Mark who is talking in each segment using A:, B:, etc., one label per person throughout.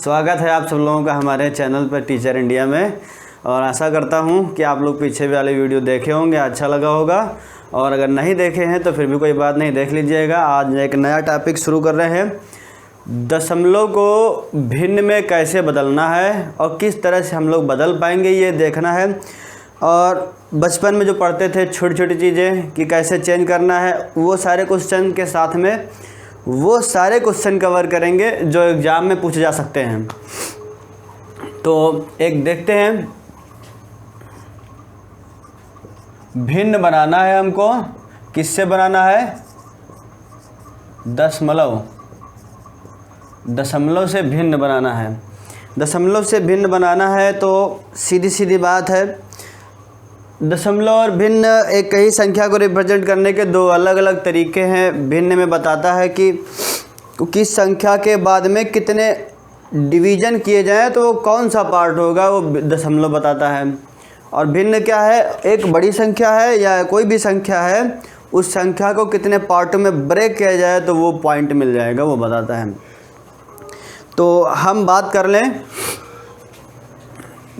A: स्वागत है आप सब लोगों का हमारे चैनल पर टीचर इंडिया में। और आशा करता हूं कि आप लोग पीछे वाले वीडियो देखे होंगे, अच्छा लगा होगा। और अगर नहीं देखे हैं तो फिर भी कोई बात नहीं, देख लीजिएगा। आज एक नया टॉपिक शुरू कर रहे हैं। दशमलव को भिन्न में कैसे बदलना है और किस तरह से हम लोग बदल पाएंगे, ये देखना है। और बचपन में जो पढ़ते थे छोटी छोटी चीज़ें कि कैसे चेंज करना है, वो सारे क्वेश्चन के साथ में वो सारे क्वेश्चन कवर करेंगे जो एग्ज़ाम में पूछे जा सकते हैं। तो एक देखते हैं, भिन्न बनाना है हमको। किससे बनाना है? दशमलव से भिन्न बनाना है। दशमलव से भिन्न बनाना है तो सीधी सीधी बात है, दशमलव और भिन्न एक ही संख्या को रिप्रेजेंट करने के दो अलग अलग तरीके हैं। भिन्न में बताता है कि किस संख्या के बाद में कितने डिवीज़न किए जाएं तो वो कौन सा पार्ट होगा, वो दशमलव बताता है। और भिन्न क्या है? एक बड़ी संख्या है या कोई भी संख्या है, उस संख्या को कितने पार्टों में ब्रेक किया जाए तो वो पॉइंट मिल जाएगा, वो बताता है। तो हम बात कर लें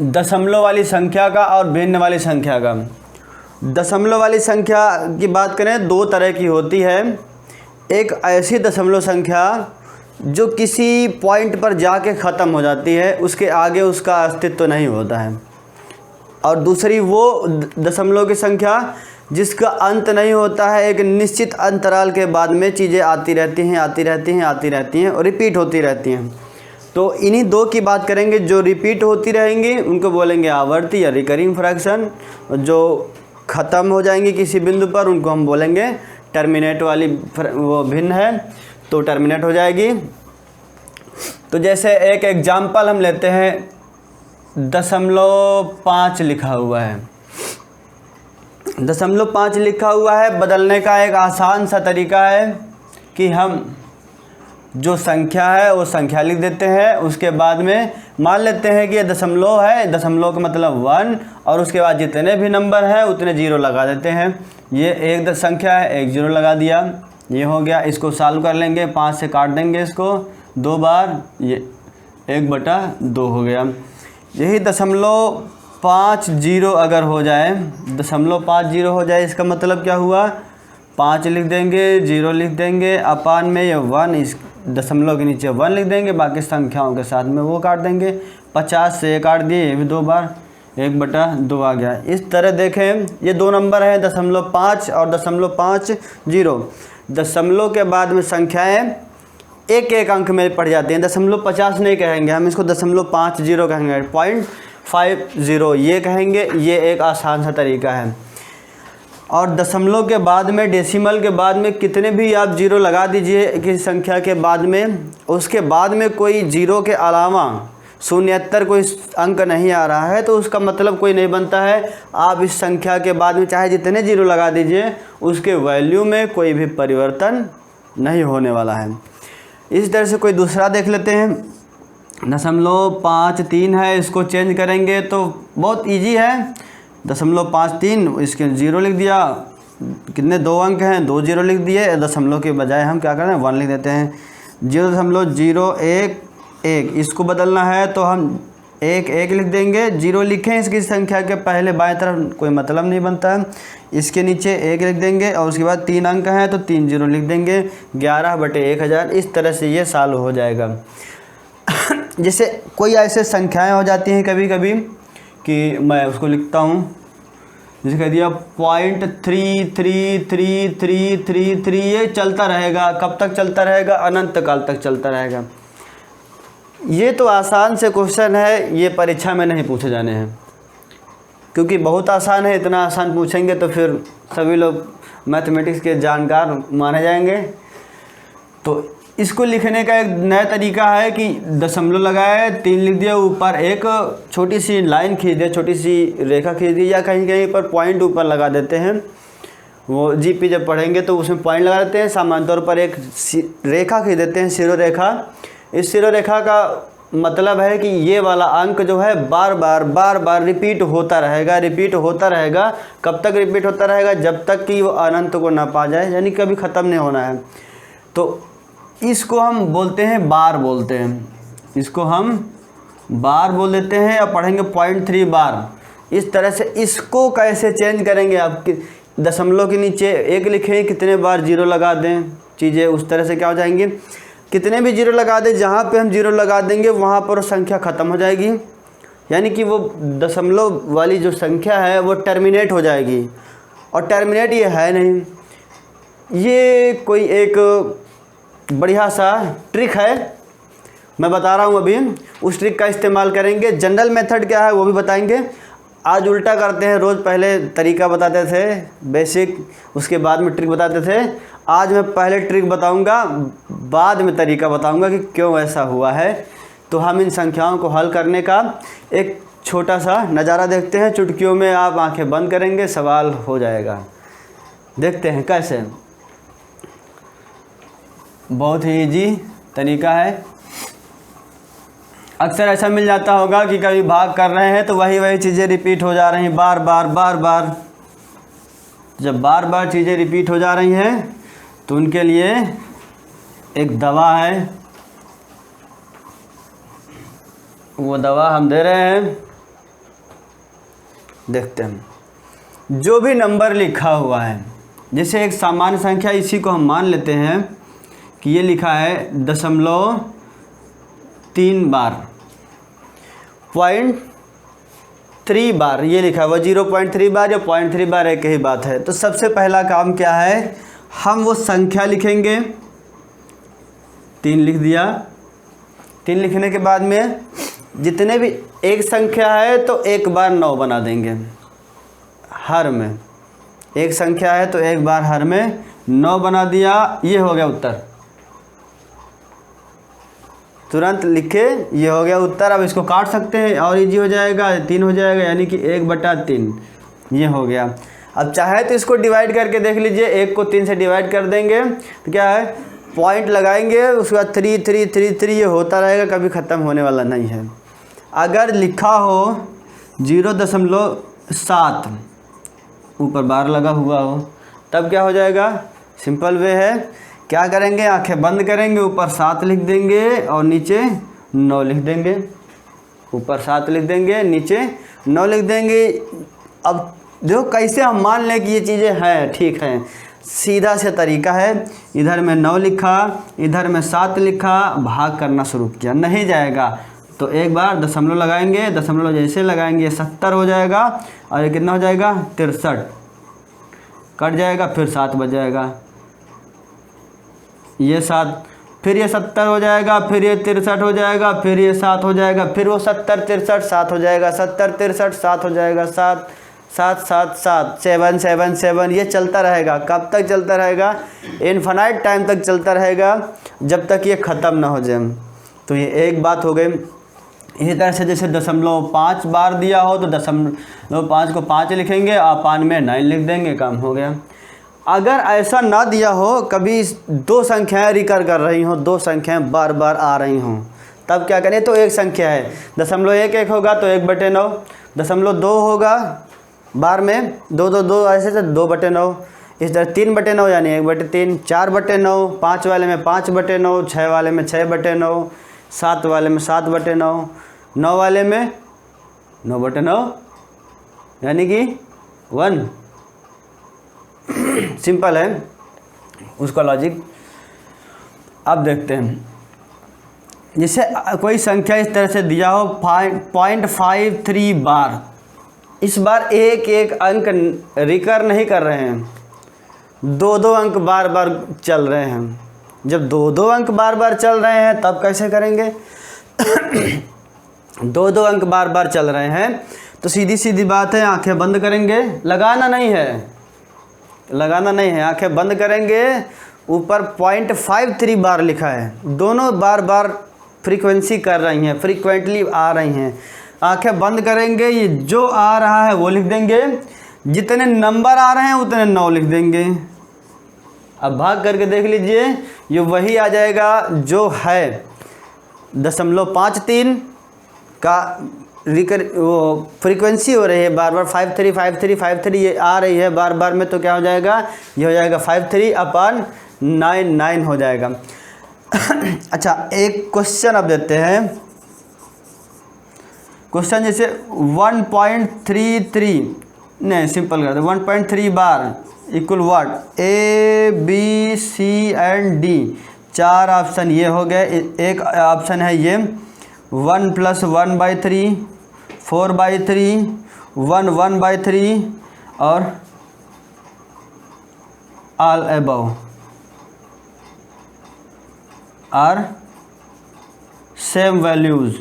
A: दशमलव वाली संख्या का और भिन्न वाली संख्या का। दशमलव वाली संख्या की बात करें, दो तरह की होती है। एक ऐसी दशमलव संख्या जो किसी पॉइंट पर जाके ख़त्म हो जाती है, उसके आगे उसका अस्तित्व नहीं होता है। और दूसरी वो दशमलव की संख्या जिसका अंत नहीं होता है, एक निश्चित अंतराल के बाद में चीज़ें आती रहती हैं और रिपीट होती रहती हैं। तो इन्हीं दो की बात करेंगे। जो रिपीट होती रहेंगी उनको बोलेंगे आवर्ती या रिकरिंग फ्रैक्शन। जो ख़त्म हो जाएंगी किसी बिंदु पर उनको हम बोलेंगे टर्मिनेट वाली, वो भिन्न है तो टर्मिनेट हो जाएगी। तो जैसे एक एग्जाम्पल हम लेते हैं, 0.5 लिखा हुआ है। 0.5 लिखा हुआ है, बदलने का एक आसान सा तरीका है कि हम जो संख्या है वो संख्या लिख देते हैं। उसके बाद में मान लेते हैं कि ये दशमलव है, दशमलव का मतलब 1, और उसके बाद जितने भी नंबर हैं उतने जीरो लगा देते हैं। ये एक संख्या है, एक जीरो लगा दिया, ये हो गया। इसको सॉल्व कर लेंगे, 5 से काट देंगे इसको 2 बार, ये 1/2 हो गया। यही 0.50 अगर हो जाए, 0.50 हो जाए, इसका मतलब क्या हुआ? 5 लिख देंगे, 0 लिख देंगे, अपान में ये 1, इस दशमलव के नीचे 1 लिख देंगे, बाकी संख्याओं के साथ में वो काट देंगे। 50 से काट दिए, ये भी 2 बार, 1/2 आ गया। इस तरह देखें, ये दो नंबर हैं 0.5 और 0.50। दशमलव के बाद में संख्याएं एक एक अंक में पड़ जाती हैं। 0.50 नहीं कहेंगे हम, इसको 0.50 कहेंगे, 0.50 ये कहेंगे। ये एक आसान सा तरीका है। और दशमलव के बाद में, डेसिमल के बाद में कितने भी आप जीरो लगा दीजिए किसी संख्या के बाद में, उसके बाद में कोई जीरो के अलावा शून्यतर कोई अंक नहीं आ रहा है तो उसका मतलब कोई नहीं बनता है। आप इस संख्या के बाद में चाहे जितने जीरो लगा दीजिए, उसके वैल्यू में कोई भी परिवर्तन नहीं होने वाला है। इस तरह से कोई दूसरा देख लेते हैं। 0.53 है, इसको चेंज करेंगे तो बहुत इजी है। 0.53, इसके 0 लिख दिया, कितने 2 अंक हैं, 2 जीरो लिख दिए। दशमलव के बजाय हम क्या करें, 1 लिख देते हैं। 0.011, इसको बदलना है तो हम 1 लिख देंगे। 0 लिखें इसकी संख्या के पहले बाएं तरफ, कोई मतलब नहीं बनता है। इसके नीचे 1 लिख देंगे और उसके बाद 3 अंक हैं तो 3 जीरो लिख देंगे। 11/1000, इस तरह से ये सॉल्व हो जाएगा। जैसे कोई ऐसे संख्याएं हो जाती हैं कभी कभी कि मैं उसको लिखता हूँ, जैसे कह दिया 0.33333, ये चलता रहेगा। कब तक चलता रहेगा? अनंत काल तक चलता रहेगा। ये तो आसान से क्वेश्चन है, ये परीक्षा में नहीं पूछे जाने हैं क्योंकि बहुत आसान है। इतना आसान पूछेंगे तो फिर सभी लोग मैथमेटिक्स के जानकार माने जाएंगे। तो इसको लिखने का एक नया तरीका है कि दशमलव लगाए, 3 लिख दिया, ऊपर एक छोटी सी लाइन खींच दिया, छोटी सी रेखा खींच दी, या कहीं कहीं पर पॉइंट ऊपर लगा देते हैं। वो जीपी जब पढ़ेंगे तो उसमें पॉइंट लगा देते हैं। सामान्य तौर पर एक रेखा खींच देते हैं, सिरो रेखा। इस सिरो रेखा का मतलब है कि ये वाला अंक जो है बार बार रिपीट होता रहेगा। कब तक रिपीट होता रहेगा? जब तक कि वो अनंत को ना पा जाए, यानी कभी ख़त्म नहीं होना है। तो इसको हम बोलते हैं बार बोलते हैं। इसको हम बार बोल देते हैं और पढ़ेंगे 0.3 बार। इस तरह से इसको कैसे चेंज करेंगे, आप दशमलव के नीचे 1 लिखें, कितने बार 0 लगा दें, चीज़ें उस तरह से क्या हो जाएंगी, कितने भी 0 लगा दें, जहाँ पे हम 0 लगा देंगे वहाँ पर संख्या ख़त्म हो जाएगी, यानी कि वो दशमलव वाली जो संख्या है वो टर्मिनेट हो जाएगी। और टर्मिनेट ये है नहीं, ये कोई एक बढ़िया सा ट्रिक है, मैं बता रहा हूँ अभी, उस ट्रिक का इस्तेमाल करेंगे। जनरल मेथड क्या है वो भी बताएंगे। आज उल्टा करते हैं, रोज़ पहले तरीका बताते थे बेसिक, उसके बाद में ट्रिक बताते थे। आज मैं पहले ट्रिक बताऊंगा, बाद में तरीका बताऊंगा कि क्यों ऐसा हुआ है। तो हम इन संख्याओं को हल करने का एक छोटा सा नज़ारा देखते हैं। चुटकियों में आप आंखें बंद करेंगे, सवाल हो जाएगा। देखते हैं कैसे। बहुत ही इजी तरीका है। अक्सर ऐसा मिल जाता होगा कि कभी भाग कर रहे हैं तो वही चीज़ें रिपीट हो जा रही हैं बार बार। जब बार बार चीज़ें रिपीट हो जा रही हैं तो उनके लिए एक दवा है, वो दवा हम दे रहे हैं। देखते हैं, जो भी नंबर लिखा हुआ है, जैसे एक सामान्य संख्या, इसी को हम मान लेते हैं कि ये लिखा है 0.3 बार, 0.3 बार ये लिखा हुआ, 0.3 बार या 0.3 बार एक ही बात है। तो सबसे पहला काम क्या है, हम वो संख्या लिखेंगे। 3 लिख दिया। 3 लिखने के बाद में जितने भी एक संख्या है तो एक बार 9 बना देंगे हर में। एक संख्या है तो एक बार हर में 9 बना दिया। ये हो गया उत्तर, तुरंत लिखे, ये हो गया उत्तर। अब इसको काट सकते हैं और इजी हो जाएगा, 3 हो जाएगा, यानी कि 1/3 ये हो गया। अब चाहे तो इसको डिवाइड करके देख लीजिए, 1 को 3 से डिवाइड कर देंगे तो क्या है, पॉइंट लगाएंगे, उसके बाद 3 3 3 3 ये होता रहेगा, कभी ख़त्म होने वाला नहीं है। अगर लिखा हो 0.7 ऊपर बार लगा हुआ हो तब क्या हो जाएगा, सिंपल वे है, क्या करेंगे, आंखें बंद करेंगे, ऊपर 7 लिख देंगे और नीचे 9 लिख देंगे। ऊपर 7 लिख देंगे, नीचे 9 लिख देंगे। अब देखो कैसे हम मान लें कि ये चीज़ें हैं, ठीक हैं, सीधा से तरीका है। इधर में 9 लिखा, इधर में 7 लिखा, भाग करना शुरू किया, नहीं जाएगा तो एक बार दशमलव लगाएंगे, दशमलव जैसे लगाएंगे 70 हो जाएगा और ये कितना हो जाएगा, 63 कट जाएगा, फिर 7 बच जाएगा, ये 7, फिर ये 70 हो जाएगा, फिर ये 63 हो जाएगा, फिर ये 7 हो जाएगा, फिर वो 70 63 7 हो जाएगा, 70 63 7 हो जाएगा, 7 7 7 7 7 7 7 ये चलता रहेगा। कब तक चलता रहेगा, इनफाइनाइट टाइम तक चलता रहेगा, जब तक ये ख़त्म ना हो जाए। तो ये एक बात हो गई। इसी तरह से जैसे 0.5 बार दिया हो तो 0.5 को 5 लिखेंगे, अपान में 9 लिख देंगे, काम हो गया। अगर ऐसा ना दिया हो, कभी 2 संख्याएं रिकर कर रही हों, 2 संख्याएं बार बार आ रही हों, तब क्या करें, तो एक संख्या है 0.11 होगा तो 1/9, 0.2 होगा बार में 2 2 2 ऐसे तो 2/9, इस तरह 3/9 यानी 1/3, 4/9, 5 वाले में 5/9, 6 वाले में 6/9, 7 वाले में 7/9, 9 वाले में 9/9 यानी कि 1। सिंपल है उसका लॉजिक। अब देखते हैं, जैसे कोई संख्या इस तरह से दिया हो 0.53 बार, इस बार एक एक अंक रिकर नहीं कर रहे हैं, 2 अंक बार बार चल रहे हैं। जब 2 अंक बार बार चल रहे हैं तब कैसे करेंगे 2 अंक बार बार चल रहे हैं तो सीधी सीधी बात है, आंखें बंद करेंगे, लगाना नहीं है, आंखें बंद करेंगे। ऊपर 0.53 बार लिखा है, दोनों बार बार फ्रीक्वेंसी कर रही हैं, फ्रीक्वेंटली आ रही हैं। आंखें बंद करेंगे, ये जो आ रहा है वो लिख देंगे, जितने नंबर आ रहे हैं उतने 9 लिख देंगे। अब भाग करके देख लीजिए, ये वही आ जाएगा जो है 0.53 का रिकर वो फ्रीक्वेंसी हो रही है, बार बार 53 53 53 ये आ रही है बार बार में, तो क्या हो जाएगा, ये हो जाएगा 53/9 9 हो जाएगा। अच्छा, एक क्वेश्चन अब देते हैं। क्वेश्चन जैसे 1.33, नहीं सिंपल कर दो, 1.3 बार equal what, A B C and D, 4 option ये हो गए। एक ऑप्शन है ये 1 + 1/3, 4/3, 1/3 और all above are same values.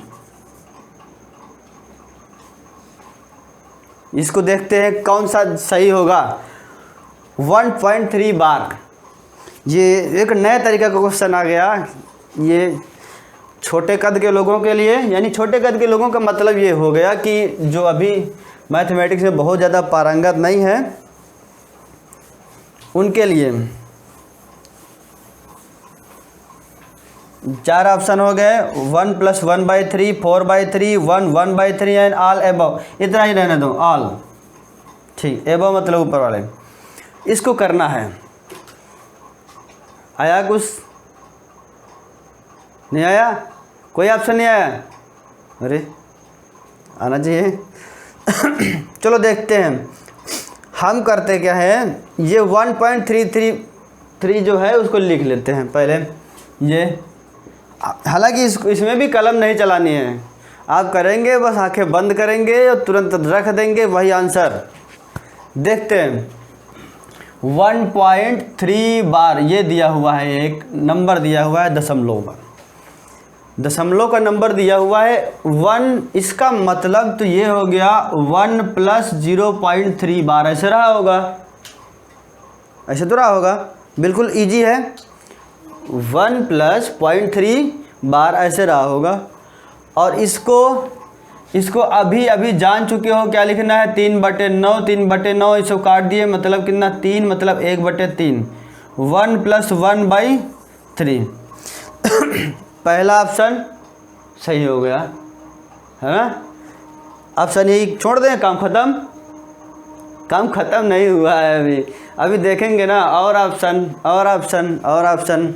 A: इसको देखते हैं कौन सा सही होगा। 1.3 बार, ये एक नया तरीका का क्वेश्चन आ गया। ये छोटे कद के लोगों के लिए, यानी छोटे कद के लोगों का मतलब ये हो गया कि जो अभी मैथमेटिक्स में बहुत ज़्यादा पारंगत नहीं है, उनके लिए 4 ऑप्शन हो गए। 1 + 1/3, 4/3, 1/3 एंड ऑल अबव। इतना ही रहने दो, ऑल, ठीक। अबव मतलब ऊपर वाले। इसको करना है। आया कुछ? नहीं आया? कोई ऑप्शन नहीं आया? अरे आना चाहिए। चलो देखते हैं। हम करते क्या है, ये 1.333 जो है उसको लिख लेते हैं पहले। ये हालांकि इसमें भी कलम नहीं चलानी है, आप करेंगे बस आंखें बंद करेंगे और तुरंत रख देंगे वही आंसर। देखते हैं 1.3 बार ये दिया हुआ है, एक नंबर दिया हुआ है दशमलव का नंबर दिया हुआ है 1। इसका मतलब तो ये हो गया 1 + 0.3 बार, ऐसे रहा होगा, ऐसे तो रहा होगा, बिल्कुल इजी है। 1 + 0.3 बार ऐसे रहा होगा। और इसको अभी जान चुके हो क्या लिखना है, 3/9, 3/9 इसको काट दिए, मतलब कितना, 3 मतलब 1/3, 1 + 1/3। पहला ऑप्शन सही हो गया है ना। ऑप्शन यही छोड़ दें, काम ख़त्म। काम ख़त्म नहीं हुआ है, अभी देखेंगे ना, और ऑप्शन और ऑप्शन और ऑप्शन।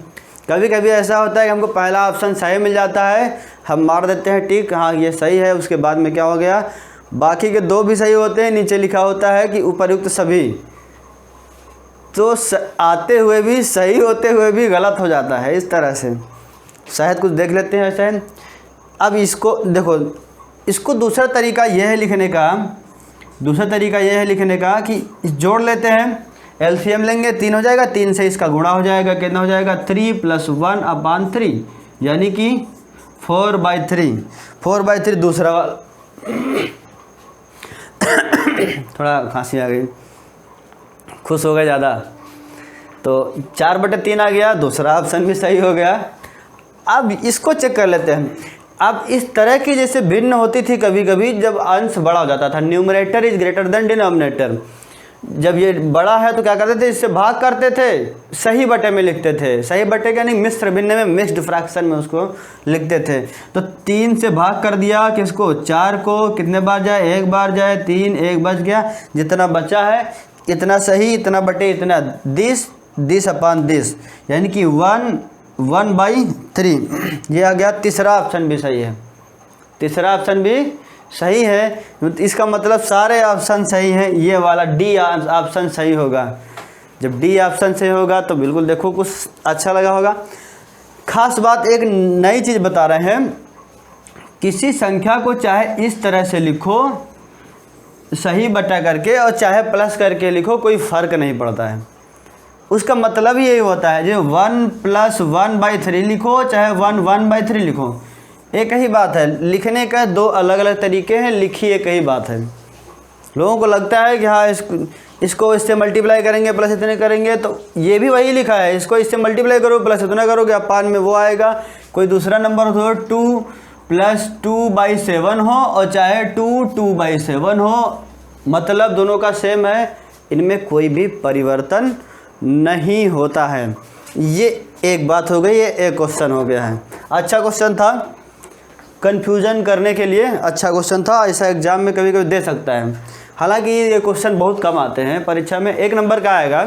A: कभी कभी ऐसा होता है कि हमको पहला ऑप्शन सही मिल जाता है, हम मार देते हैं टिक, हाँ ये सही है। उसके बाद में क्या हो गया, बाकी के 2 भी सही होते हैं, नीचे लिखा होता है कि उपर्युक्त सभी, तो आते हुए भी सही होते हुए भी गलत हो जाता है। इस तरह से शायद कुछ देख लेते हैं शायद। अब इसको देखो, इसको दूसरा तरीका यह है लिखने का, कि जोड़ लेते हैं, एलसीएम लेंगे, 3 हो जाएगा, 3 से इसका गुणा हो जाएगा, कितना हो जाएगा, 3 + 1/3, यानी कि 4/3। 4/3 दूसरा वाला। थोड़ा खांसी आ गई, खुश हो गए ज़्यादा, तो 4/3 आ गया, दूसरा ऑप्शन भी सही हो गया। अब इसको चेक कर लेते हैं। अब इस तरह की जैसे भिन्न होती थी कभी कभी, जब अंश बड़ा हो जाता था, numerator is greater than denominator. जब ये बड़ा है तो क्या करते थे, इससे भाग करते थे, सही बटे में लिखते थे। सही बटे यानी मिश्र भिन्न में, मिक्स्ड फ्रैक्शन में उसको लिखते थे। तो 3 से भाग कर दिया किसको, 4 को, कितने बार जाए, 1 बार जाए, 3, 1 बच गया, जितना बचा है इतना सही, इतना बटे इतना, 10/10, यानी कि 1/3। ये आ गया। तीसरा ऑप्शन भी सही है, तीसरा ऑप्शन भी सही है। इसका मतलब सारे ऑप्शन सही हैं, ये वाला डी ऑप्शन सही होगा। जब डी ऑप्शन सही होगा तो बिल्कुल देखो कुछ अच्छा लगा होगा। खास बात, एक नई चीज़ बता रहे हैं, किसी संख्या को चाहे इस तरह से लिखो सही बटा करके, और चाहे प्लस करके लिखो, कोई फ़र्क नहीं पड़ता है। उसका मतलब ही यही होता है, जो 1 + 1/3 लिखो, चाहे 1/3 लिखो, एक ही बात है। लिखने का 2 अलग अलग तरीके हैं, लिखी एक ही बात है। लोगों को लगता है कि हाँ इसको इससे मल्टीप्लाई करेंगे, प्लस इतने करेंगे, तो ये भी वही लिखा है, इसको इससे मल्टीप्लाई करो, प्लस इतना करोगे, अपान में वो आएगा। कोई दूसरा नंबर हो, 2 + 2/7 हो, और चाहे 2/7 हो, मतलब दोनों का सेम है, इनमें कोई भी परिवर्तन नहीं होता है। ये एक बात हो गई, ये एक क्वेश्चन हो गया है। अच्छा क्वेश्चन था, कन्फ्यूज़न करने के लिए अच्छा क्वेश्चन था। ऐसा एग्ज़ाम में कभी कभी दे सकता है। हालांकि ये क्वेश्चन बहुत कम आते हैं परीक्षा में, 1 नंबर का आएगा,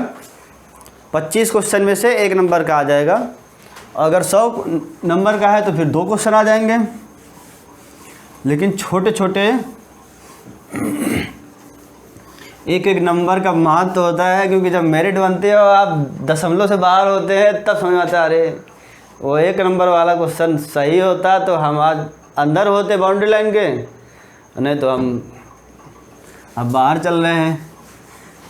A: 25 क्वेश्चन में से 1 नंबर का आ जाएगा। अगर 100 नंबर का है तो फिर 2 क्वेश्चन आ जाएंगे। लेकिन छोटे छोटे एक एक नंबर का महत्व होता है, क्योंकि जब मेरिट बनते हो आप दशमलव से बाहर होते हैं तब समझ आता है अरे वो 1 नंबर वाला क्वेश्चन सही होता तो हम आज अंदर होते बाउंड्री लाइन के, नहीं तो हम अब बाहर चल रहे हैं।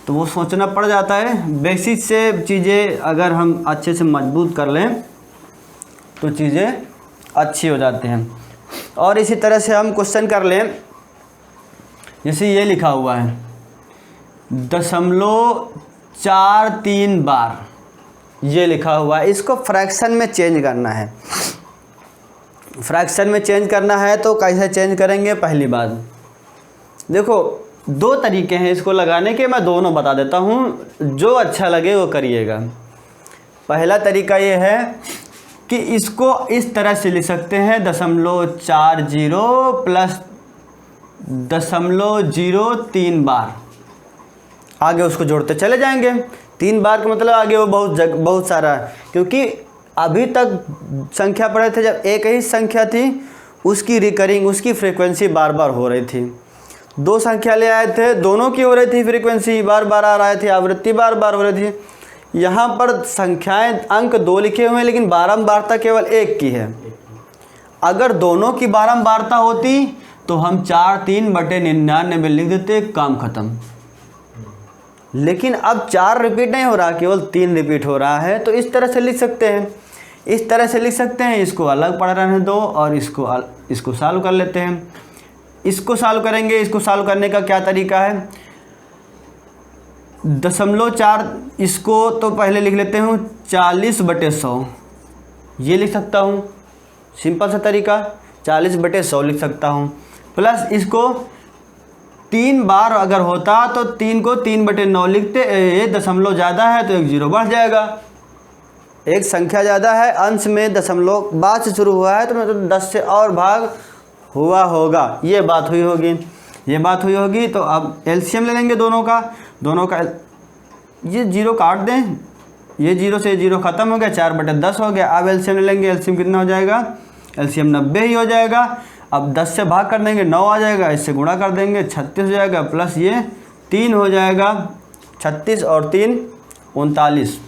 A: तो वो सोचना पड़ जाता है। बेसिक से चीज़ें अगर हम अच्छे से मजबूत कर लें तो चीज़ें अच्छी हो जाती हैं। और इसी तरह से हम क्वेश्चन कर लें, जैसे ये लिखा हुआ है 0.43 बार, ये लिखा हुआ है, इसको फ्रैक्शन में चेंज करना है। फ्रैक्शन में चेंज करना है तो कैसे चेंज करेंगे? पहली बात देखो 2 तरीके हैं इसको लगाने के, मैं दोनों बता देता हूँ, जो अच्छा लगे वो करिएगा। पहला तरीका ये है कि इसको इस तरह से लिख सकते हैं 0.40 प्लस 0.03 बार, आगे उसको जोड़ते चले जाएंगे। 3 बार का मतलब आगे वो बहुत सारा है, क्योंकि अभी तक संख्या पढ़े थे जब एक ही संख्या थी उसकी रिकरिंग, उसकी फ्रीक्वेंसी बार बार हो रही थी। 2 संख्या ले आए थे, दोनों की हो रही थी फ्रीक्वेंसी बार बार आ रही थी, आवृत्ति बार बार हो रही थी। यहाँ पर संख्याएं अंक 2 लिखे हुए हैं लेकिन बारंबारता केवल 1 की है। अगर दोनों की बारंबारता होती तो हम 4/3/99 लिख देते, काम खत्म। लेकिन अब 4 रिपीट नहीं हो रहा, केवल 3 रिपीट हो रहा है, तो इस तरह से लिख सकते हैं। इस तरह से लिख सकते हैं, इसको अलग पढ़ रहने दो और इसको सॉल्व कर लेते हैं। इसको सॉल्व करेंगे। इसको सॉल्व करने का क्या तरीका है? 0.4 इसको तो पहले लिख लेते हूँ 40/100, ये लिख सकता हूँ, सिंपल सा तरीका 40/100 लिख सकता हूँ। प्लस इसको 3 बार अगर होता तो 3 को 3/9 लिखते, ये दशमलव ज़्यादा है तो 1 0 बढ़ जाएगा। एक संख्या ज़्यादा है, अंश में दशमलव बाद से शुरू हुआ है तो मतलब 10 से और भाग हुआ होगा, ये बात हुई होगी। ये बात हुई होगी तो अब एलसीएम ले लेंगे दोनों का। ये 0 काट दें, ये 0 से 0 ख़त्म हो गया, 4/10 हो गया। अब एलसीएम ले लेंगे, एलसीएम कितना हो जाएगा? एलसीएम 90 ही हो जाएगा। अब 10 से भाग कर देंगे 9 आ जाएगा, इससे गुणा कर देंगे 36 हो जाएगा, प्लस ये 3 हो जाएगा, 36 और 3 39,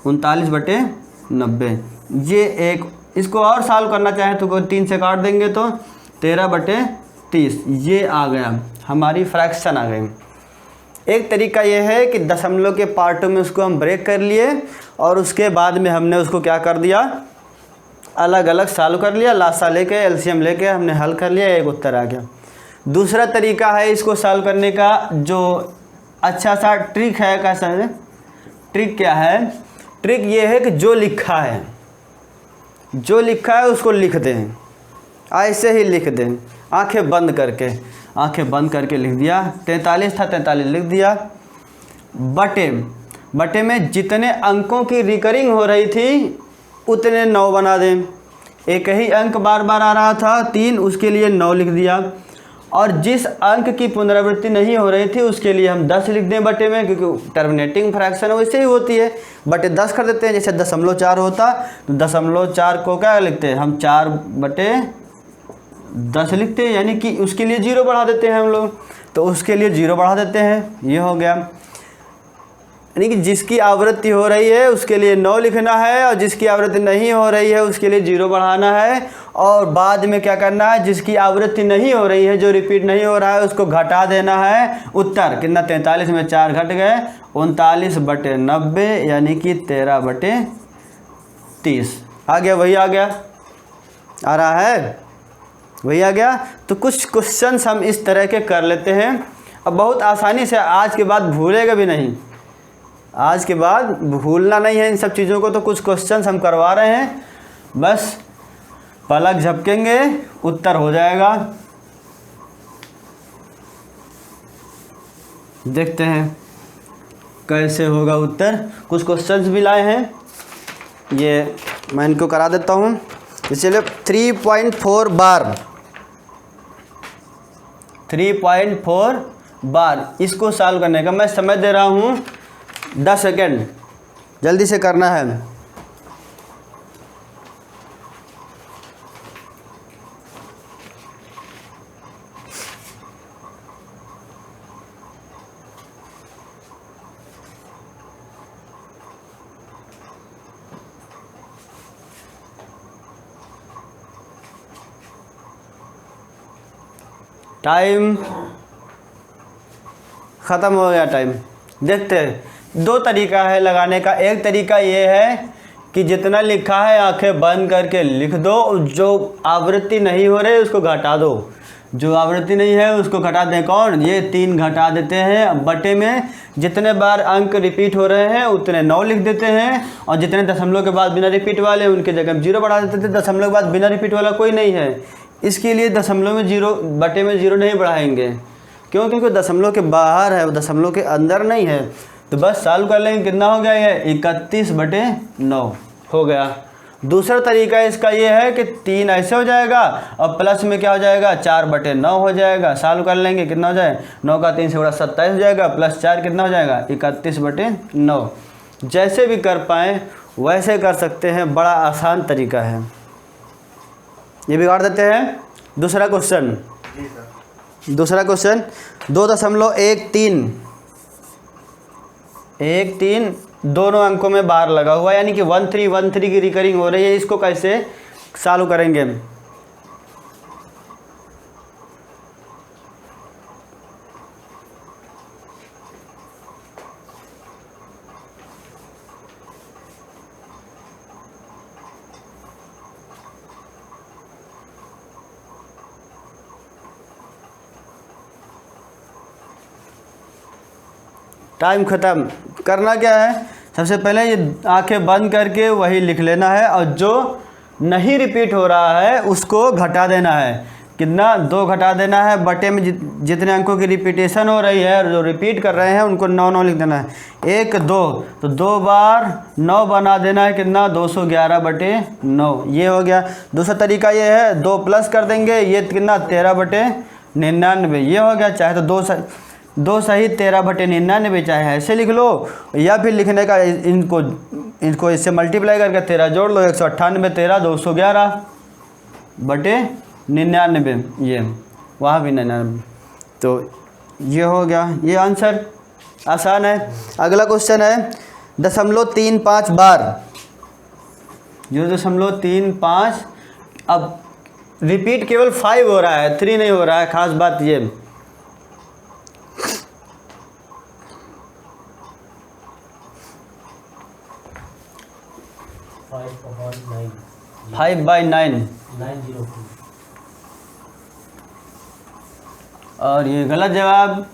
A: 39/90। ये एक, इसको और सॉल्व करना चाहें तो 3 से काट देंगे तो 13/30, ये आ गया, हमारी फ्रैक्शन आ गई। एक तरीका ये है कि दशमलव के पार्टों में उसको हम ब्रेक कर लिए और उसके बाद में हमने उसको क्या कर दिया, अलग अलग सॉल्व कर लिया, लासा लेके एलसीएम लेके हमने हल कर लिया, एक उत्तर आ गया। दूसरा तरीका है इसको सॉल्व करने का, जो अच्छा सा ट्रिक है। कैसा है ट्रिक? क्या है ट्रिक? ये है कि जो लिखा है उसको लिख दें, ऐसे ही लिख दें, आंखें बंद करके लिख दिया। 43 था, 43 लिख दिया। बटे में जितने अंकों की रिकरिंग हो रही थी उतने 9 बना दें। एक ही अंक बार बार आ रहा था 3, उसके लिए 9 लिख दिया। और जिस अंक की पुनरावृत्ति नहीं हो रही थी उसके लिए हम 10 लिख दें बटे में, क्योंकि टर्मिनेटिंग फ्रैक्शन वैसे ही होती है, बटे 10 कर देते हैं। जैसे 0.4 होता तो 0.4 को क्या लिखते हैं हम, 4/10 लिखते हैं, यानी कि उसके लिए 0 बढ़ा देते हैं हम लोग, तो उसके लिए 0 बढ़ा देते हैं, ये हो गया। यानी कि जिसकी आवृत्ति हो रही है उसके लिए 9 लिखना है और जिसकी आवृत्ति नहीं हो रही है उसके लिए 0 बढ़ाना है। और बाद में क्या करना है, जिसकी आवृत्ति नहीं हो रही है, जो रिपीट नहीं हो रहा है, उसको घटा देना है। उत्तर कितना? 43 में 4 घट गए, 39/90, यानी कि 13/30 आ गया। वही आ गया, आ रहा है, वही आ गया। तो कुछ क्वेश्चंस हम इस तरह के कर लेते हैं, अब बहुत आसानी से, आज के बाद भूलेगा भी नहीं, आज के बाद भूलना नहीं है इन सब चीज़ों को। तो कुछ क्वेश्चंस हम करवा रहे हैं, बस पलक झपकेंगे उत्तर हो जाएगा। देखते हैं कैसे होगा उत्तर। कुछ क्वेश्चंस भी लाए हैं, ये मैं इनको करा देता हूँ। चलिए 3.4 बार, 3.4 बार इसको सॉल्व करने का मैं समय दे रहा हूँ 10 सेकेंड, जल्दी से करना है। टाइम ख़त्म हो गया टाइम। देखते हैं, दो तरीका है लगाने का। एक तरीका ये है कि जितना लिखा है आंखें बंद करके लिख दो, जो आवृत्ति नहीं हो रही उसको घटा दो, जो आवृत्ति नहीं है उसको घटा दें। कौन? ये 3 घटा देते हैं। बटे में जितने बार अंक रिपीट हो रहे हैं उतने 9 लिख देते हैं, और जितने दशमलव के बाद बिना रिपीट वाले उनके जगह हम 0 बढ़ा देते थे। दशमलव के बाद बिना रिपीट वाला कोई नहीं है, इसके लिए दशमलव में 0 बटे में 0 नहीं बढ़ाएंगे। क्यों? क्योंकि दशमलव के बाहर है, वो दशमलव के अंदर नहीं है। तो बस सॉल्व कर लेंगे, कितना हो गया ये 31/9 हो गया। दूसरा तरीका इसका ये है कि 3 ऐसे हो जाएगा और प्लस में क्या हो जाएगा 4/9 हो जाएगा। सॉल्व कर लेंगे, कितना हो जाए 9 का 3 से बड़ा 27 हो जाएगा, प्लस 4 कितना हो जाएगा 31/9। जैसे भी कर पाएँ वैसे कर सकते हैं, बड़ा आसान तरीका है। ये बिगाड़ देते हैं। दूसरा क्वेश्चन 2.13 दोनों अंकों में बार लगा हुआ है, यानी कि 1313 की रिकरिंग हो रही है। इसको कैसे सॉल्व करेंगे? टाइम ख़त्म। करना क्या है, सबसे पहले ये आंखें बंद करके वही लिख लेना है, और जो नहीं रिपीट हो रहा है उसको घटा देना है। कितना? 2 घटा देना है। बटे में जितने अंकों की रिपीटेशन हो रही है और जो रिपीट कर रहे हैं उनको 9 लिख देना है। 1 2 तो 2 बार 9 बना देना है। कितना? 211/9 ये हो गया। दूसरा तरीका ये है 2 प्लस कर देंगे, ये कितना 13/99 ये हो गया। चाहे तो 2 सही 13/99 चाहे ऐसे लिख लो, या फिर लिखने का इनको इससे मल्टीप्लाई करके 13 जोड़ लो, 198 13 211/99 ये वहाँ भी 99। तो ये हो गया, ये आंसर आसान है। अगला क्वेश्चन है 0.35 बार। 0.35 अब रिपीट केवल 5 हो रहा है, 3 नहीं हो रहा है। खास बात ये 5/9 और ये गलत जवाब।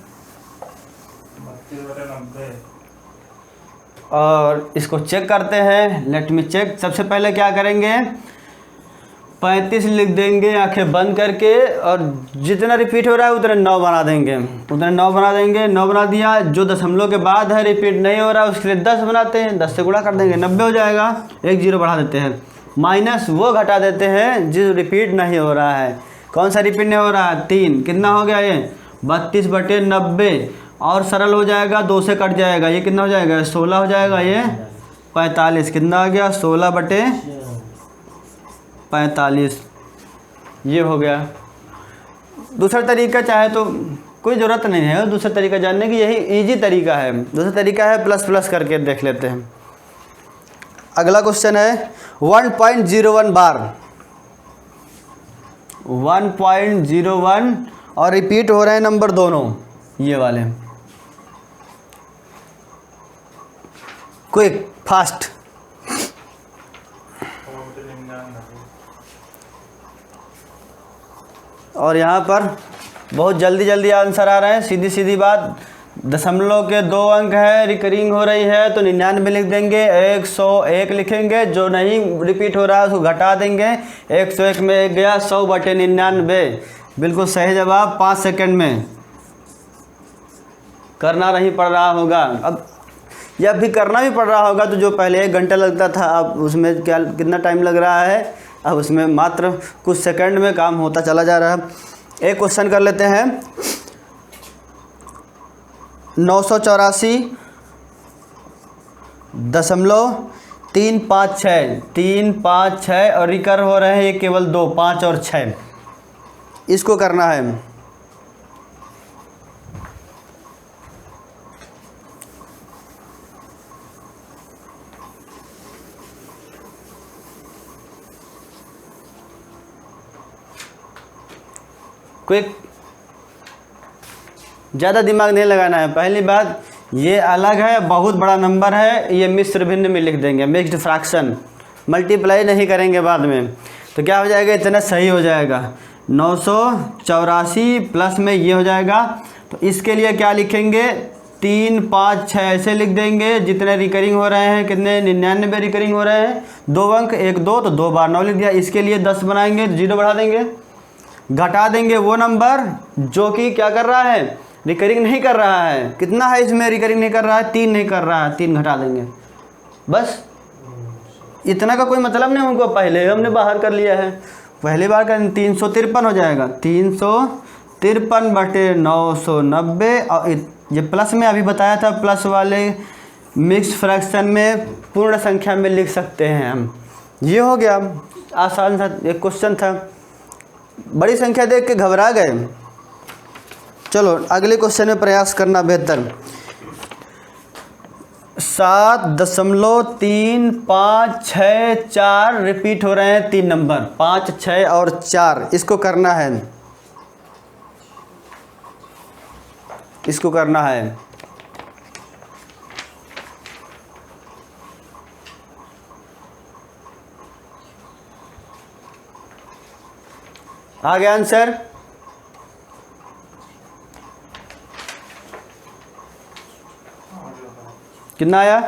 A: और इसको चेक करते हैं, लेट मी चेक। सबसे पहले क्या करेंगे 35 लिख देंगे आंखें बंद करके, और जितना रिपीट हो रहा है उतने 9 बना देंगे, 9 बना दिया। जो दशमलव के बाद है रिपीट नहीं हो रहा है उसके लिए 10 बनाते हैं, 10 से गुणा कर देंगे 90 हो जाएगा। 1 0 बढ़ा देते हैं, माइनस वो घटा देते हैं जो रिपीट नहीं हो रहा है। कौन सा रिपीट नहीं हो रहा है? 3। कितना हो गया ये 32/90, और सरल हो जाएगा, 2 से कट जाएगा, ये कितना हो जाएगा 16 हो जाएगा। ये 45 कितना आ गया 16/45 ये हो गया। दूसरा तरीका चाहे तो कोई ज़रूरत नहीं है दूसरा तरीका जानने की, यही इजी तरीका है। दूसरा तरीका है प्लस प्लस करके देख लेते हैं। अगला क्वेश्चन है 1.01 बार। 1.01 और रिपीट हो रहे हैं नंबर दोनों ये वाले। Quick fast. और यहाँ पर बहुत जल्दी जल्दी आंसर आ रहे हैं। सीधी सीधी बात, दशमलव के 2 अंक है, रिकरिंग हो रही है तो 99 लिख देंगे। 101 लिखेंगे, जो नहीं रिपीट हो रहा है उसको घटा देंगे। 101 में 1 गया, 100/99 बिल्कुल सही जवाब। 5 सेकंड में करना नहीं पड़ रहा होगा। अब या भी करना भी पड़ रहा होगा तो जो पहले 1 घंटा लगता था अब उसमें कितना टाइम लग रहा है, अब उसमें मात्र कुछ सेकंड में काम होता चला जा रहा है। एक क्वेश्चन कर लेते हैं 984.356 और रिकर हो रहे हैं ये केवल 2, 5 और 6। इसको करना है। क्विक ज़्यादा दिमाग नहीं लगाना है। पहली बात ये अलग है, बहुत बड़ा नंबर है, ये मिश्र भिन्न में लिख देंगे, मिक्स्ड फ्रैक्शन, मल्टीप्लाई नहीं करेंगे बाद में। तो क्या हो जाएगा, इतना सही हो जाएगा 984 प्लस में ये हो जाएगा। तो इसके लिए क्या लिखेंगे, 3 5 6 ऐसे लिख देंगे। जितने रिकरिंग हो रहे हैं, कितने 99 रिकरिंग हो रहे हैं, 2 अंक 1 2, तो 2 बार 9 लिख दिया। इसके लिए 10 बनाएंगे, 0 बढ़ा देंगे, घटा देंगे वो नंबर जो कि क्या कर रहा है, रिकरिंग नहीं कर रहा है। कितना है इसमें रिकरिंग नहीं कर रहा है, 3 नहीं कर रहा है, 3 घटा देंगे बस। इतना का कोई मतलब नहीं, उनको पहले हमने बाहर कर लिया है, पहली बार का 353 हो जाएगा, 353 बटे 990। और ये प्लस में अभी बताया था, प्लस वाले मिक्स फ्रैक्शन में पूर्ण संख्या में लिख सकते हैं हम। ये हो गया, आसान सा एक क्वेश्चन था। बड़ी संख्या देख के घबरा गए। चलो अगले क्वेश्चन में प्रयास करना बेहतर। 7.356 रिपीट हो रहे हैं 3 नंबर, 5 6 और 4। इसको करना है, इसको करना है। आ गया आंसर? कितना आया?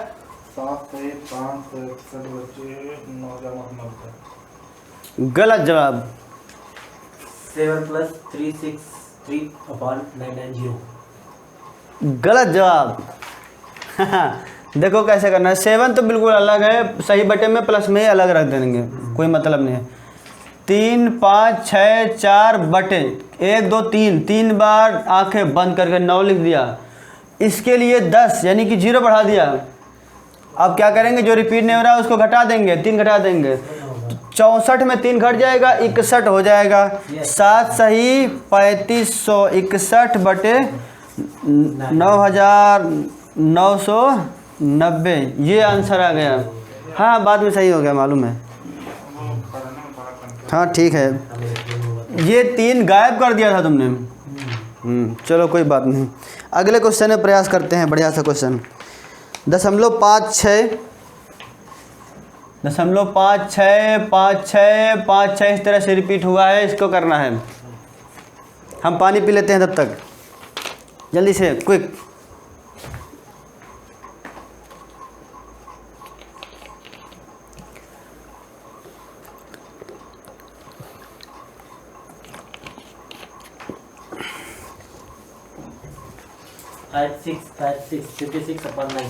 B: 7 1 5 61 बचे 9 90।
A: गलत जवाब।
C: 7 + 363/990।
A: गलत जवाब। देखो कैसे करना है। 7 तो बिल्कुल अलग है, सही बटे में प्लस में ही अलग रख देंगे, कोई मतलब नहीं है। 3 5 6 4 बटे 1 2 3, 3 बार आंखें बंद करके 9 लिख दिया। इसके लिए 10 यानी कि 0 बढ़ा दिया। अब क्या करेंगे, जो रिपीट नहीं हो रहा है उसको घटा देंगे, 3 घटा देंगे। 64 में 3 घट जाएगा, 61 हो जाएगा। 7 सही 3561 बटे 9990, ये आंसर आ गया। हाँ बाद में सही हो गया, मालूम है। हाँ ठीक है, ये 3 गायब कर दिया था तुमने। चलो कोई बात नहीं। अगले क्वेश्चन में प्रयास करते हैं, बढ़िया सा क्वेश्चन। 0.56 इस तरह से रिपीट हुआ है, इसको करना है। हम पानी पी लेते हैं तब तक, जल्दी से क्विक।
C: Five six 56/9।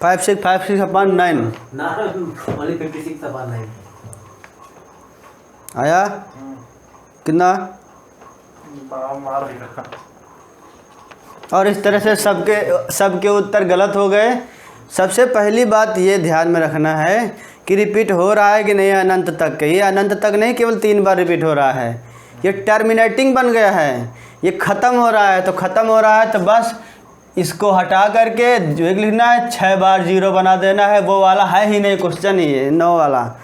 A: 56/9
C: ना ओनली 56/9।
A: आया कितना?
B: मार दिया।
A: और इस तरह से सबके उत्तर गलत हो गए। सबसे पहली बात ये ध्यान में रखना है कि रिपीट हो रहा है कि नहीं अनंत तक। ये अनंत तक नहीं, केवल 3 बार रिपीट हो रहा है। ये टर्मिनेटिंग बन गया है, ये ख़त्म हो रहा है। तो ख़त्म हो रहा है तो बस इसको हटा करके जो एक लिखना है, 6 बार 0 बना देना है। वो वाला है ही नहीं क्वेश्चन, ही है 9 वाला,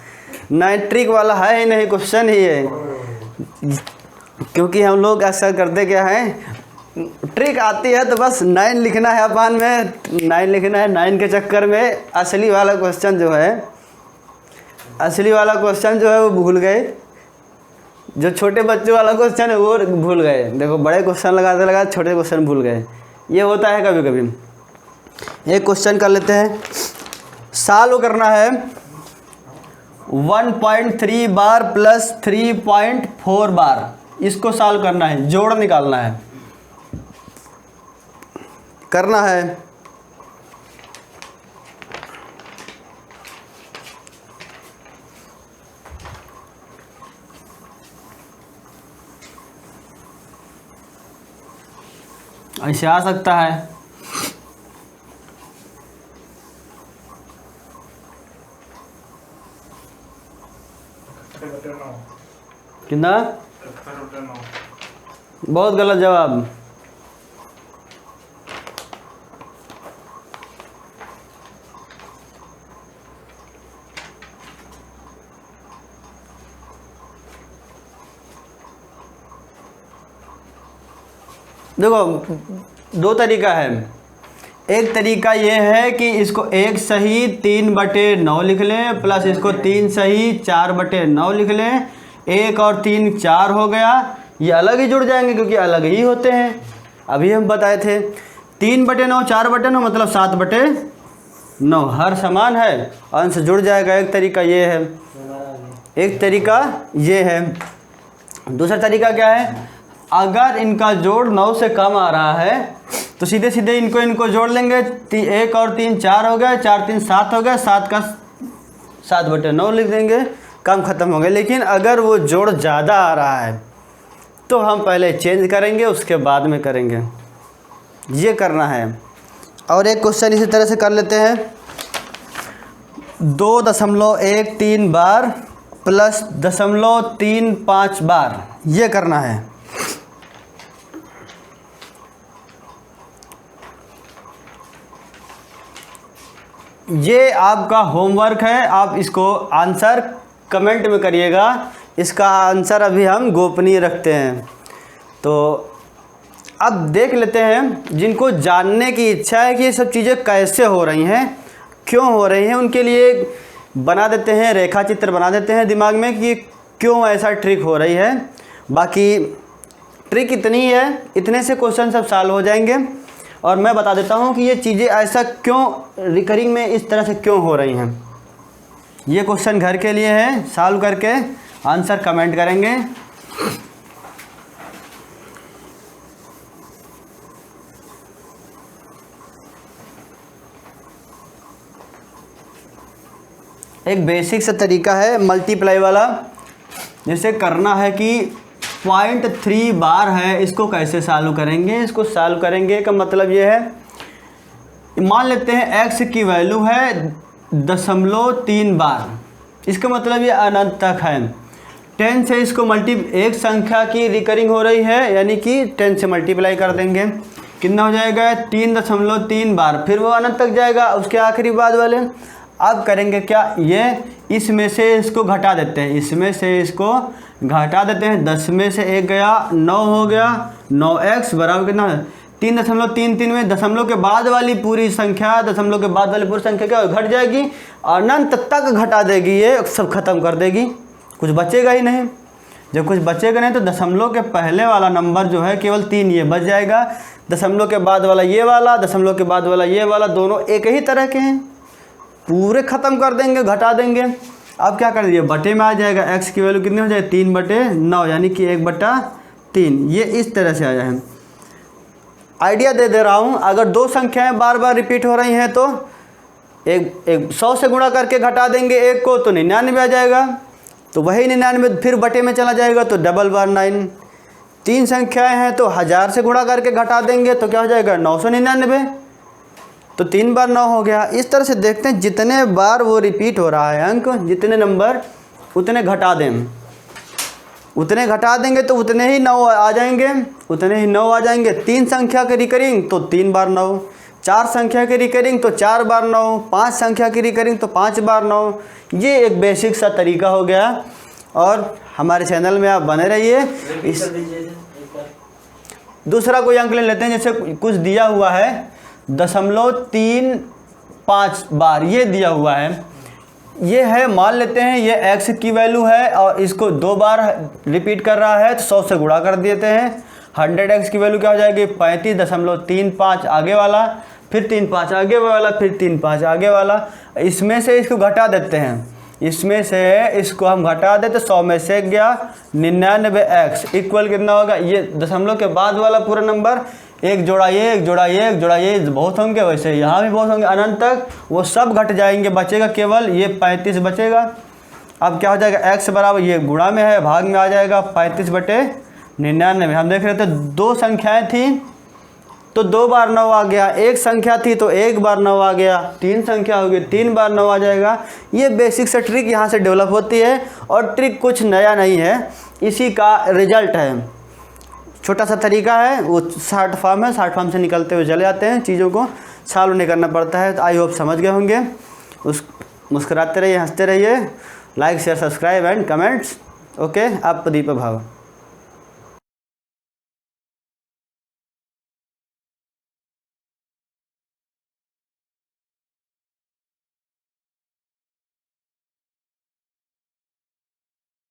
A: नाइट्रिक वाला है ही नहीं क्वेश्चन ही है। क्योंकि हम लोग अक्सर करते क्या है, ट्रिक आती है तो बस 9 लिखना है, अपन में 9 लिखना है। 9 के चक्कर में असली वाला क्वेश्चन जो है वो भूल गए। जो छोटे बच्चों वाला क्वेश्चन है वो भूल गए। देखो बड़े क्वेश्चन लगाते छोटे क्वेश्चन भूल गए, ये होता है कभी कभी। एक क्वेश्चन कर लेते हैं, सॉल्व करना है। 1.3 बार प्लस 3.4 बार, इसको सॉल्व करना है, जोड़ निकालना है, करना है। ऐसे आ सकता है। कितना? बहुत गलत जवाब। देखो दो तरीका है। एक तरीका ये है कि इसको 1 सही 3/9 लिख लें, प्लस इसको 3 सही 4/9 लिख लें। 1 और 3 4 हो गया, ये अलग ही जुड़ जाएंगे क्योंकि अलग ही होते हैं, अभी हम बताए थे। 3/9 4/9 मतलब 7/9, हर समान है, अंश जुड़ जाएगा। एक तरीका ये है, एक तरीका ये है। दूसरा तरीका क्या है, अगर इनका जोड़ 9 से कम आ रहा है तो सीधे सीधे इनको जोड़ लेंगे। 1 और 3 4 हो गए, 4 3 7 हो गए, 7 का 7/9 लिख देंगे, काम ख़त्म हो गया। लेकिन अगर वो जोड़ ज़्यादा आ रहा है तो हम पहले चेंज करेंगे, उसके बाद में करेंगे, ये करना है। और एक क्वेश्चन इसी तरह से कर लेते हैं। 2.13 बार प्लस 0.35 बार, ये करना है। ये आपका होमवर्क है, आप इसको आंसर कमेंट में करिएगा। इसका आंसर अभी हम गोपनीय रखते हैं। तो अब देख लेते हैं, जिनको जानने की इच्छा है कि ये सब चीज़ें कैसे हो रही हैं, क्यों हो रही हैं, उनके लिए बना देते हैं, रेखा चित्र बना देते हैं दिमाग में कि क्यों ऐसा ट्रिक हो रही है। बाकी ट्रिक इतनी है, इतने से क्वेश्चन सब सॉल्व हो जाएंगे। और मैं बता देता हूँ कि ये चीज़ें ऐसा क्यों रिकरिंग में इस तरह से क्यों हो रही हैं। ये क्वेश्चन घर के लिए है, सॉल्व करके आंसर कमेंट करेंगे। एक बेसिक सा तरीका है मल्टीप्लाई वाला। जैसे करना है कि 0.3 बार है, इसको कैसे सॉल्व करेंगे। इसको सॉल्व करेंगे का मतलब ये है, मान लेते हैं x की वैल्यू है 0.3 बार, इसका मतलब ये अनंत तक है। 10 से इसको एक संख्या की रिकरिंग हो रही है, यानी कि 10 से मल्टीप्लाई कर देंगे, कितना हो जाएगा 3.3 बार, फिर वो अनंत तक जाएगा उसके आखिरी बाद वाले। अब करेंगे क्या, ये इसमें से इसको घटा देते हैं, इसमें से इसको घटा देते हैं। 10 में से 1 गया, 9 हो गया। 9x बराबर कितना है 3.33 में दशमलव के बाद वाली पूरी संख्या, दशमलव के बाद वाली पूरी संख्या क्या घट जाएगी, अनंत तक घटा देगी, ये सब खत्म कर देगी, कुछ बचेगा ही नहीं। जब कुछ बचेगा नहीं तो दशमलव के पहले वाला नंबर जो है केवल 3 ये बच जाएगा, दशमलव के बाद वाला ये वाला, दशमलव के बाद वाला ये वाला, दोनों एक ही तरह के हैं, पूरे ख़त्म कर देंगे, घटा देंगे। अब क्या कर दिए, बटे में आ जाएगा, x की वैल्यू कितनी हो जाए 3/9, यानी कि 1/3, ये इस तरह से आया है। आइडिया दे रहा हूँ, अगर दो संख्याएं बार बार रिपीट हो रही हैं तो एक 100 से गुणा करके घटा देंगे एक को, तो 99 आ जाएगा, तो वही 99 फिर बटे में चला जाएगा, तो डबल बार 9। 3 संख्याएं हैं तो 1000 से गुणा करके घटा देंगे तो क्या हो जाएगा 999, तो 3 बार 9 हो गया। इस तरह से देखते हैं, जितने बार वो रिपीट हो रहा है अंक, जितने नंबर उतने घटा दें, उतने घटा देंगे तो उतने ही 9 आ जाएंगे, उतने ही 9 आ जाएंगे। 3 संख्या के रिकरिंग तो 3 बार 9, 4 संख्या की रिकरिंग तो 4 बार 9, 5 संख्या की रिकरिंग तो 5 बार 9। ये एक बेसिक सा तरीका हो गया, और हमारे चैनल में आप बने रहिए। इस दूसरा कोई अंक ले लेते हैं, जैसे कुछ दिया हुआ है 0.35 बार, ये दिया हुआ है, ये है, मान लेते हैं ये x की वैल्यू है और इसको 2 बार रिपीट कर रहा है, तो 100 से गुणा कर देते हैं। 100x की वैल्यू क्या हो जाएगी 35.35 आगे वाला, फिर 35 आगे वाला, फिर 35 आगे वाला। इसमें से इसको घटा देते हैं, इसमें से इसको हम घटा देते, 100 में से गया 99x इक्वल कितना होगा, ये दशमलव के बाद वाला पूरा नंबर, एक जोड़ा ये, एक जोड़ा ये, एक जोड़ा ये, बहुत होंगे, वैसे यहाँ भी बहुत होंगे अनंत तक, वो सब घट जाएंगे, बचेगा केवल ये 35 बचेगा। अब क्या हो जाएगा, x बराबर, ये गुणा में है, भाग में आ जाएगा 35/99। हम देख रहे थे 2 संख्याएं थी तो 2 बार 9 आ गया, 1 संख्या थी तो 1 बार 9 आ गया, 3 संख्या होगी 3 बार 9 आ जाएगा। ये बेसिक सा ट्रिक यहाँ से डेवलप होती है, और ट्रिक कुछ नया नहीं है, इसी का रिजल्ट है। छोटा सा तरीका है, वो शॉर्ट फॉर्म है, शॉर्ट फॉर्म से निकलते हुए चले जाते हैं, चीज़ों को सॉल्व नहीं करना पड़ता है। तो आई होप समझ गए होंगे। मुस्कुराते रहिए, हंसते रहिए, like share subscribe and comments. Okay, आप प्रदीप भाव।